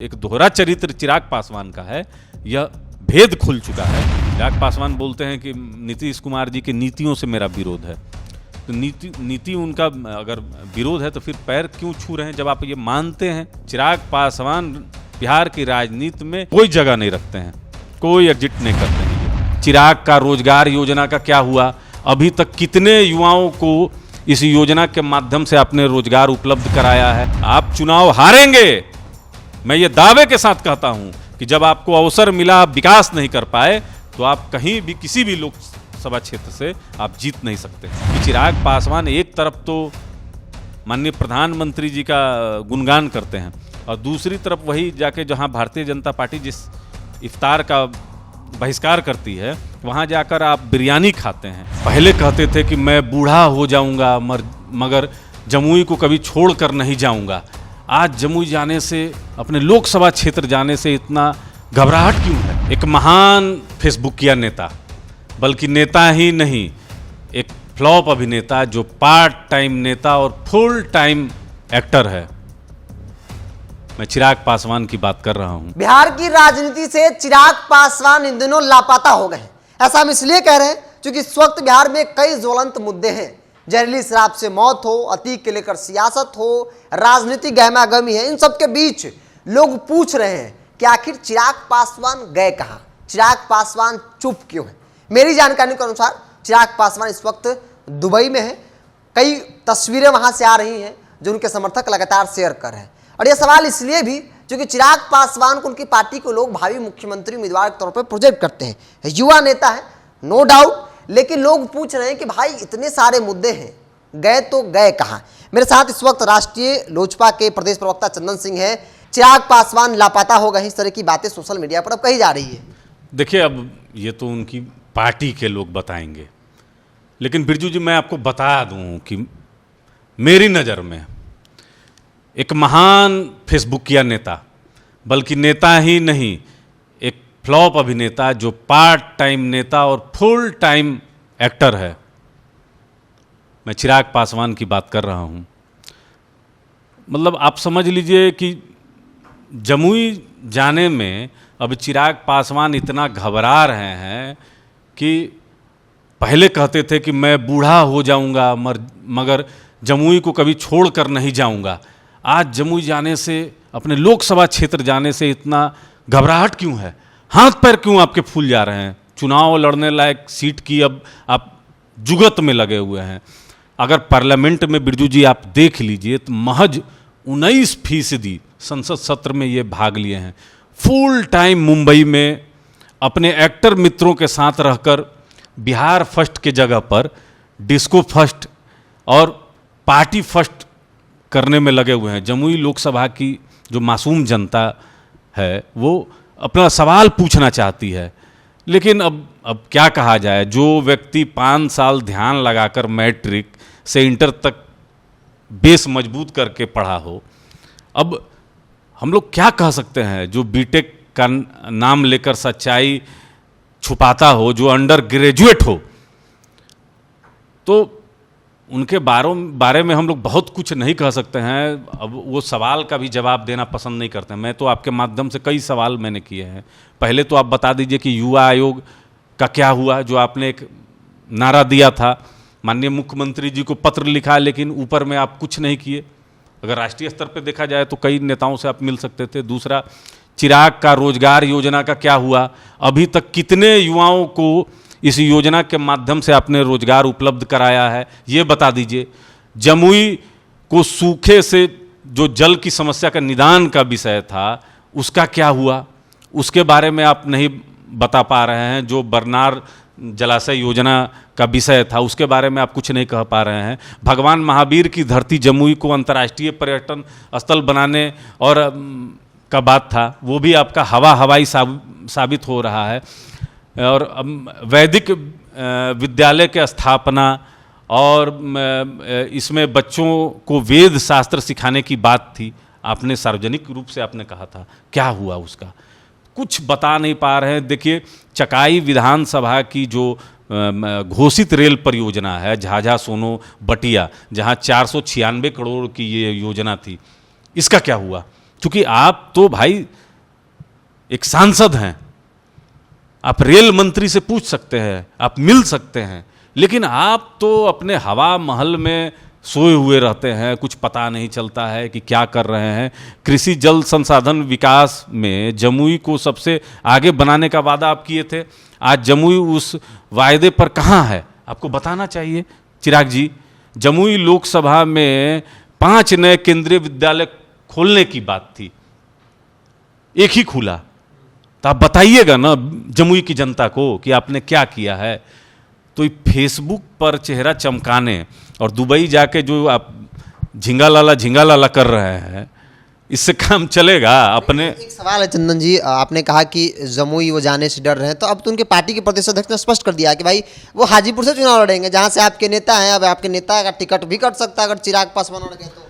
एक दोहरा चरित्र चिराग पासवान का है, यह भेद खुल चुका है। चिराग पासवान बोलते हैं कि नीतीश कुमार जी की नीतियों से मेरा विरोध है। तो नीति उनका अगर विरोध है तो फिर पैर क्यों छू रहे हैं जब आप ये मानते हैं? चिराग पासवान बिहार की राजनीति में कोई जगह नहीं रखते हैं, कोई एग्जिट नहीं करते हैं। चिराग का रोजगार योजना का क्या हुआ? अभी तक कितने युवाओं को इस योजना के माध्यम से आपने रोजगार उपलब्ध कराया है? आप चुनाव हारेंगे, मैं ये दावे के साथ कहता हूं कि जब आपको अवसर मिला आप विकास नहीं कर पाए तो आप कहीं भी किसी भी लोकसभा क्षेत्र से आप जीत नहीं सकते। कि चिराग पासवान एक तरफ तो माननीय प्रधानमंत्री जी का गुणगान करते हैं और दूसरी तरफ वही जाके जहां भारतीय जनता पार्टी जिस इफ्तार का बहिष्कार करती है वहां जाकर आप बिरयानी खाते हैं। पहले कहते थे कि मैं बूढ़ा हो जाऊंगा मगर जमुई को कभी छोड़कर नहीं जाऊंगा। आज जमुई जाने से, अपने लोकसभा क्षेत्र जाने से इतना घबराहट क्यों है? एक महान फेसबुकिया नेता, बल्कि नेता ही नहीं, एक फ्लॉप अभिनेता जो पार्ट टाइम नेता और फुल टाइम एक्टर है, मैं चिराग पासवान की बात कर रहा हूं। बिहार की राजनीति से चिराग पासवान इन दिनों लापता हो गए हैं। ऐसा हम इसलिए कह रहे हैं क्योंकि इस वक्त बिहार में कई ज्वलंत मुद्दे हैं। जहरीली शराब से मौत हो, अतीक के लेकर सियासत हो, राजनीतिक गहमागहमी है। इन सब के बीच लोग पूछ रहे हैं कि आखिर चिराग पासवान गए कहां? चिराग पासवान चुप क्यों है? मेरी जानकारी के अनुसार चिराग पासवान इस वक्त दुबई में है। कई तस्वीरें वहां से आ रही हैं जो उनके समर्थक लगातार शेयर कर रहे हैं। और यह सवाल इसलिए भी क्योंकि चिराग पासवान को उनकी पार्टी को लोग भावी मुख्यमंत्री उम्मीदवार के तौर पर प्रोजेक्ट करते हैं। युवा नेता है, नो डाउट, लेकिन लोग पूछ रहे हैं कि भाई इतने सारे मुद्दे हैं, गए तो गए कहां? मेरे साथ इस वक्त राष्ट्रीय लोजपा के प्रदेश प्रवक्ता चंदन सिंह हैं। चिराग पासवान लापता हो गए, इस तरह की बातें सोशल मीडिया पर अब कही जा रही है। देखिए, अब ये तो उनकी पार्टी के लोग बताएंगे, लेकिन बिरजू जी मैं आपको बता दूं कि मेरी नज़र में एक महान फेसबुकिया नेता, बल्कि नेता ही नहीं, एक फ्लॉप अभिनेता जो पार्ट टाइम नेता और फुल टाइम एक्टर है, मैं चिराग पासवान की बात कर रहा हूं। मतलब आप समझ लीजिए कि जमुई जाने में अब चिराग पासवान इतना घबरा रहे हैं कि पहले कहते थे कि मैं बूढ़ा हो जाऊंगा मगर जमुई को कभी छोड़कर नहीं जाऊंगा। आज जमुई जाने से, अपने लोकसभा क्षेत्र जाने से इतना घबराहट क्यों है? हाथ पैर क्यों आपके फूल जा रहे हैं? चुनाव लड़ने लायक सीट की अब आप जुगत में लगे हुए हैं। अगर पार्लियामेंट में बिरजू जी आप देख लीजिए तो महज 19% संसद सत्र में ये भाग लिए हैं। फुल टाइम मुंबई में अपने एक्टर मित्रों के साथ रहकर बिहार फर्स्ट के जगह पर डिस्को फर्स्ट और पार्टी फर्स्ट करने में लगे हुए हैं। जमुई लोकसभा की जो मासूम जनता है वो अपना सवाल पूछना चाहती है, लेकिन अब क्या कहा जाए? जो व्यक्ति 5 साल ध्यान लगाकर मैट्रिक से इंटर तक बेस मजबूत करके पढ़ा हो, अब हम लोग क्या कह सकते हैं? जो बीटेक का नाम लेकर सच्चाई छुपाता हो, जो अंडर ग्रेजुएट हो, तो उनके बारे में हम लोग बहुत कुछ नहीं कह सकते हैं। अब वो सवाल का भी जवाब देना पसंद नहीं करते हैं। मैं तो आपके माध्यम से कई सवाल मैंने किए हैं। पहले तो आप बता दीजिए कि युवा आयोग का क्या हुआ, जो आपने एक नारा दिया था, माननीय मुख्यमंत्री जी को पत्र लिखा, लेकिन ऊपर में आप कुछ नहीं किए। अगर राष्ट्रीय स्तर पर देखा जाए तो कई नेताओं से आप मिल सकते थे। दूसरा, चिराग का रोजगार योजना का क्या हुआ? अभी तक कितने युवाओं को इस योजना के माध्यम से आपने रोजगार उपलब्ध कराया है, ये बता दीजिए। जमुई को सूखे से जो जल की समस्या का निदान का विषय था, उसका क्या हुआ? उसके बारे में आप नहीं बता पा रहे हैं। जो बरनार जलाशय योजना का विषय था, उसके बारे में आप कुछ नहीं कह पा रहे हैं। भगवान महावीर की धरती जमुई को अंतर्राष्ट्रीय पर्यटन स्थल बनाने और का बात था, वो भी आपका हवाई साबित हो रहा है। और वैदिक विद्यालय के स्थापना और इसमें बच्चों को वेद शास्त्र सिखाने की बात थी, आपने सार्वजनिक रूप से आपने कहा था, क्या हुआ उसका? कुछ बता नहीं पा रहे हैं। देखिए, चकाई विधानसभा की जो घोषित रेल परियोजना है झाझा सोनो बटिया, जहां 496 करोड़ की ये योजना थी, इसका क्या हुआ? क्योंकि आप तो भाई एक सांसद हैं, आप रेल मंत्री से पूछ सकते हैं, आप मिल सकते हैं, लेकिन आप तो अपने हवा महल में सोए हुए रहते हैं, कुछ पता नहीं चलता है कि क्या कर रहे हैं। कृषि जल संसाधन विकास में जमुई को सबसे आगे बनाने का वादा आप किए थे, आज जमुई उस वायदे पर कहाँ है, आपको बताना चाहिए चिराग जी। जमुई लोकसभा में 5 नए केंद्रीय विद्यालय खोलने की बात थी, एक ही खुला, तो आप बताइएगा ना जमुई की जनता को कि आपने क्या किया है। तो ये फेसबुक पर चेहरा चमकाने और दुबई जाके जो आप झिंगा लाला कर रहे हैं, इससे काम चलेगा? अपने एक सवाल है चंदन जी, आपने कहा कि जमुई वो जाने से डर रहे हैं, तो अब तो उनके पार्टी के प्रदेश अध्यक्ष ने स्पष्ट कर दिया कि भाई वो हाजीपुर से चुनाव लड़ेंगे, जहां से आपके नेता हैं। अब आपके नेता का टिकट भी कट सकता है अगर चिराग पासवान अड़ गए तो।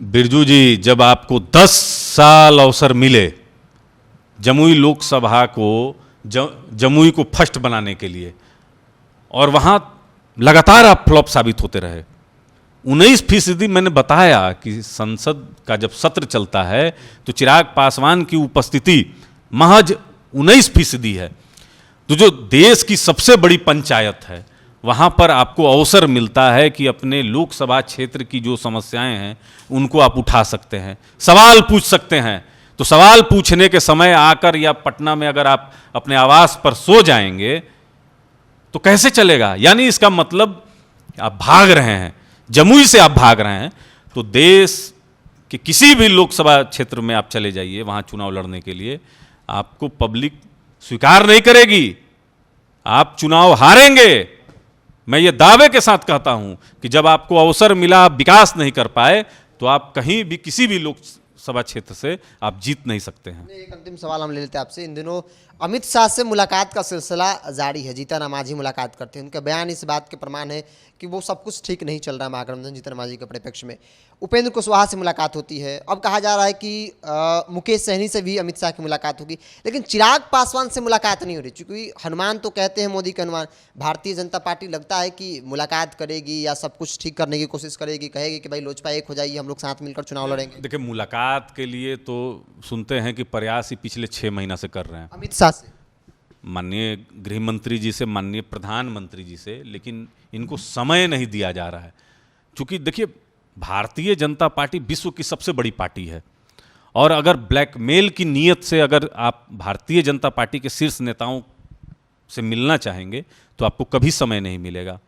बिरजू जी, जब आपको 10 साल अवसर मिले जमुई लोकसभा को जमुई को फर्स्ट बनाने के लिए, और वहां लगातार आप फ्लॉप साबित होते रहे। 19% मैंने बताया कि संसद का जब सत्र चलता है तो चिराग पासवान की उपस्थिति महज 19% है। तो जो देश की सबसे बड़ी पंचायत है, वहाँ पर आपको अवसर मिलता है कि अपने लोकसभा क्षेत्र की जो समस्याएं हैं उनको आप उठा सकते हैं, सवाल पूछ सकते हैं। तो सवाल पूछने के समय आकर या पटना में अगर आप अपने आवास पर सो जाएंगे तो कैसे चलेगा? यानी इसका मतलब आप भाग रहे हैं, जमुई से आप भाग रहे हैं। तो देश के किसी भी लोकसभा क्षेत्र में आप चले जाइए, वहां चुनाव लड़ने के लिए आपको पब्लिक स्वीकार नहीं करेगी, आप चुनाव हारेंगे। मैं ये दावे के साथ कहता हूं कि जब आपको अवसर मिला, आप विकास नहीं कर पाए, तो आप कहीं भी किसी भी लोकसभा क्षेत्र से आप जीत नहीं सकते हैं। एक अंतिम सवाल हम ले लेते हैं आपसे। इन दिनों अमित शाह से मुलाकात का सिलसिला जारी है, जीतन मांझी मुलाकात करते हैं, उनका बयान इस बात के प्रमाण है कि वो सब कुछ ठीक नहीं चल रहा महागठबंधन जीतन मांझी के परिप्रेक्ष्य में। उपेंद्र कुशवाहा से मुलाकात होती है, अब कहा जा रहा है कि मुकेश सहनी से भी अमित शाह की मुलाकात होगी, लेकिन चिराग पासवान से मुलाकात नहीं हो रही। चूंकि हनुमान तो कहते हैं मोदी के हनुमान, भारतीय जनता पार्टी लगता है कि मुलाकात करेगी या सब कुछ ठीक करने की कोशिश करेगी, कहेगी कि भाई लोजपा एक हो जाइए, हम लोग साथ मिलकर चुनाव लड़ेंगे। देखिए, मुलाकात के लिए तो सुनते हैं कि प्रयास ही पिछले 6 महीना से कर रहे हैं अमित शाह से, माननीय गृह मंत्री जी से, माननीय प्रधानमंत्री जी से, लेकिन इनको समय नहीं दिया जा रहा है। क्योंकि देखिए, भारतीय जनता पार्टी विश्व की सबसे बड़ी पार्टी है, और अगर ब्लैकमेल की नीयत से अगर आप भारतीय जनता पार्टी के शीर्ष नेताओं से मिलना चाहेंगे तो आपको कभी समय नहीं मिलेगा।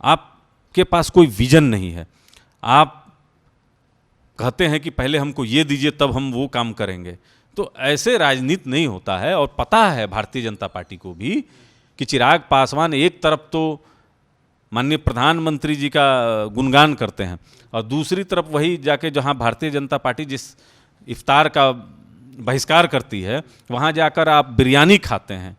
आपके पास कोई विजन नहीं है, आप कहते हैं कि पहले हमको ये दीजिए तब हम वो काम करेंगे। तो ऐसे राजनीति नहीं होता है। और पता है भारतीय जनता पार्टी को भी कि चिराग पासवान एक तरफ तो माननीय प्रधानमंत्री जी का गुणगान करते हैं, और दूसरी तरफ वही जाके जहां भारतीय जनता पार्टी जिस इफ्तार का बहिष्कार करती है, वहां जाकर आप बिरयानी खाते हैं।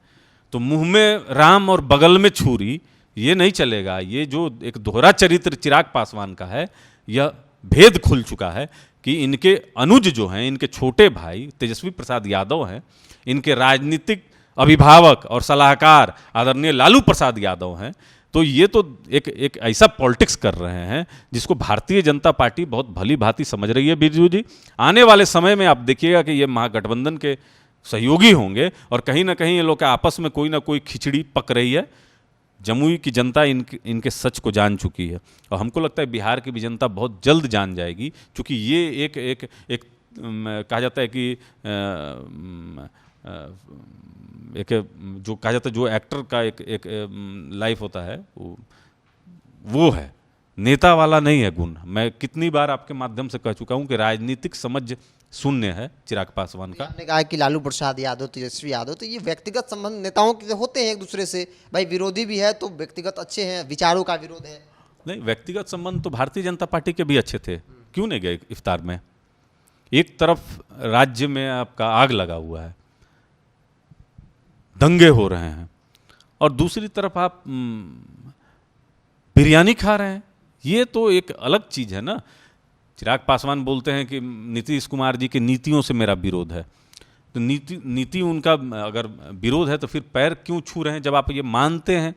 तो मुंह में राम और बगल में छुरी, ये नहीं चलेगा। ये जो एक दोहरा चरित्र चिराग पासवान का है, यह भेद खुल चुका है कि इनके अनुज जो हैं, इनके छोटे भाई तेजस्वी प्रसाद यादव हैं, इनके राजनीतिक अभिभावक और सलाहकार आदरणीय लालू प्रसाद यादव हैं। तो ये तो एक ऐसा पॉलिटिक्स कर रहे हैं जिसको भारतीय जनता पार्टी बहुत भली भांति समझ रही है। बिरजू जी, आने वाले समय में आप देखिएगा कि ये महागठबंधन के सहयोगी होंगे, और कहीं ना कहीं ये लोग आपस में कोई ना कोई खिचड़ी पक रही है। जमुई की जनता इनके सच को जान चुकी है, और हमको लगता है बिहार की भी जनता बहुत जल्द जान जाएगी। क्योंकि ये एक कहा जाता है कि एक जो कहा जाता है, जो एक्टर का एक लाइफ होता है, वो है, नेता वाला नहीं है गुण। मैं कितनी बार आपके माध्यम से कह चुका हूं कि राजनीतिक समझ शून्य है चिराग पासवान का। आपने कहा कि लालू प्रसाद यादव, तेजस्वी यादव, तो ये व्यक्तिगत संबंध नेताओं के होते हैं एक दूसरे से, भाई विरोधी भी है तो व्यक्तिगत अच्छे हैं, विचारों का विरोध है। नहीं, व्यक्तिगत संबंध तो भारतीय जनता पार्टी के भी अच्छे थे, क्यों नहीं गए इफ्तार में? एक तरफ राज्य में आपका आग लगा हुआ है, दंगे हो रहे हैं, और दूसरी तरफ आप बिरयानी खा रहे हैं। ये तो एक अलग चीज है ना। चिराग पासवान बोलते हैं कि नीतीश कुमार जी की नीतियों से मेरा विरोध है। तो नीति उनका अगर विरोध है तो फिर पैर क्यों छू रहे हैं, जब आप ये मानते हैं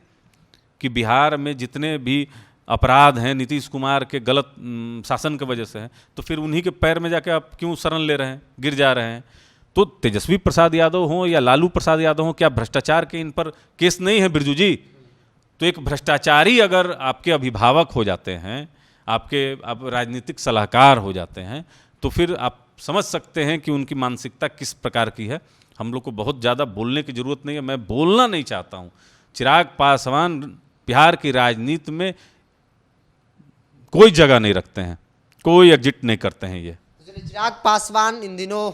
कि बिहार में जितने भी अपराध हैं नीतीश कुमार के गलत शासन की वजह से हैं, तो फिर उन्हीं के पैर में जाके आप क्यों शरण ले रहे हैं, गिर जा रहे हैं? तो तेजस्वी प्रसाद यादव हों या लालू प्रसाद यादव हों, क्या भ्रष्टाचार के इन पर केस नहीं है बिरजू जी? तो एक भ्रष्टाचारी अगर आपके अभिभावक हो जाते हैं, आप राजनीतिक सलाहकार हो जाते हैं, तो फिर आप समझ सकते हैं कि उनकी मानसिकता किस प्रकार की है। हम लोग को बहुत ज़्यादा बोलने की ज़रूरत नहीं है, मैं बोलना नहीं चाहता हूँ। चिराग पासवान बिहार की राजनीति में कोई जगह नहीं रखते हैं, कोई एग्जिट नहीं करते हैं। ये चिराग पासवान इन दिनों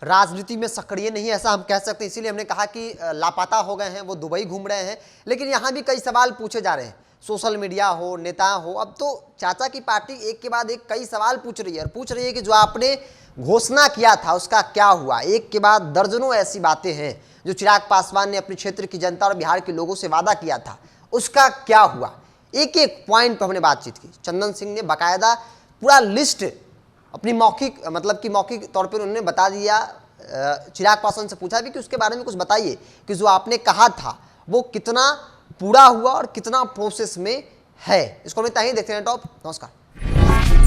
राजनीति में सक्रिय नहीं है, ऐसा हम कह सकते हैं। इसीलिए हमने कहा कि लापता हो गए हैं, वो दुबई घूम रहे हैं। लेकिन यहाँ भी कई सवाल पूछे जा रहे हैं, सोशल मीडिया हो, नेता हो। अब तो चाचा की पार्टी एक के बाद एक कई सवाल पूछ रही है, और पूछ रही है कि जो आपने घोषणा किया था उसका क्या हुआ। एक के बाद दर्जनों ऐसी बातें हैं जो चिराग पासवान ने अपने क्षेत्र की जनता और बिहार के लोगों से वादा किया था, उसका क्या हुआ। एक एक पॉइंट पर हमने बातचीत की। चंदन सिंह ने बाकायदा पूरा लिस्ट अपनी मौखिक तौर पर उन्होंने बता दिया। चिराग पासवान से पूछा भी कि उसके बारे में कुछ बताइए कि जो आपने कहा था वो कितना पूरा हुआ और कितना प्रोसेस में है। इसको हम इतना ही देखते हैं। टॉप। नमस्कार।